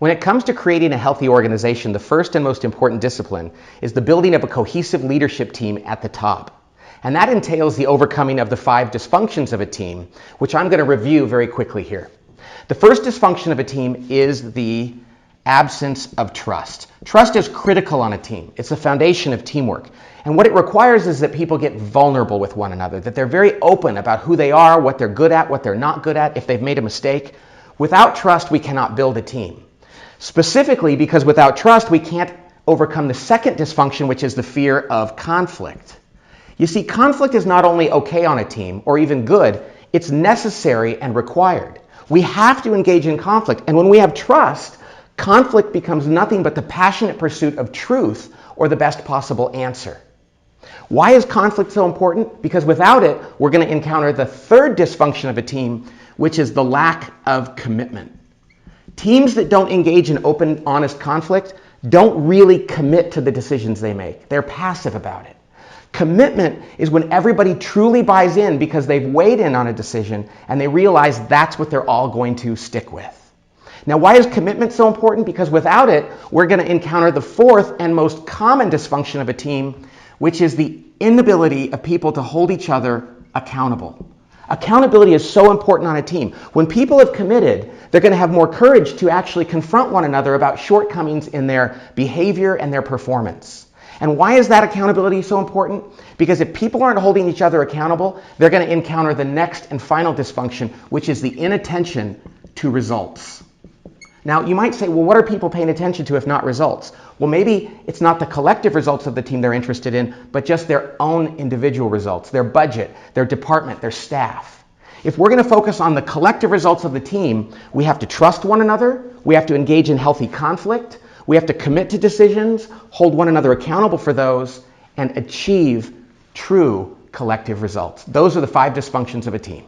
When it comes to creating a healthy organization, the first and most important discipline is the building of a cohesive leadership team at the top. And that entails the overcoming of the 5 dysfunctions of a team, which I'm going to review very quickly here. The first dysfunction of a team is the absence of trust. Trust is critical on a team. It's the foundation of teamwork. And what it requires is that people get vulnerable with one another, that they're very open about who they are, what they're good at, what they're not good at, if they've made a mistake. Without trust, we cannot build a team. Specifically because without trust, we can't overcome the second dysfunction, which is the fear of conflict. You see, conflict is not only okay on a team, or even good, it's necessary and required. We have to engage in conflict, and when we have trust, conflict becomes nothing but the passionate pursuit of truth or the best possible answer. Why is conflict so important? Because without it, we're going to encounter the third dysfunction of a team, which is the lack of commitment. Teams that don't engage in open, honest conflict don't really commit to the decisions they make. They're passive about it. Commitment is when everybody truly buys in because they've weighed in on a decision and they realize that's what they're all going to stick with. Now, why is commitment so important? Because without it, we're going to encounter the fourth and most common dysfunction of a team, which is the inability of people to hold each other accountable. Accountability is so important on a team. When people have committed, they're going to have more courage to actually confront one another about shortcomings in their behavior and their performance. And why is that accountability so important? Because if people aren't holding each other accountable, they're going to encounter the next and final dysfunction, which is the inattention to results. Now, you might say, well, what are people paying attention to if not results? Well, maybe it's not the collective results of the team they're interested in, but just their own individual results, their budget, their department, their staff. If we're going to focus on the collective results of the team, we have to trust one another, we have to engage in healthy conflict, we have to commit to decisions, hold one another accountable for those, and achieve true collective results. Those are the 5 dysfunctions of a team.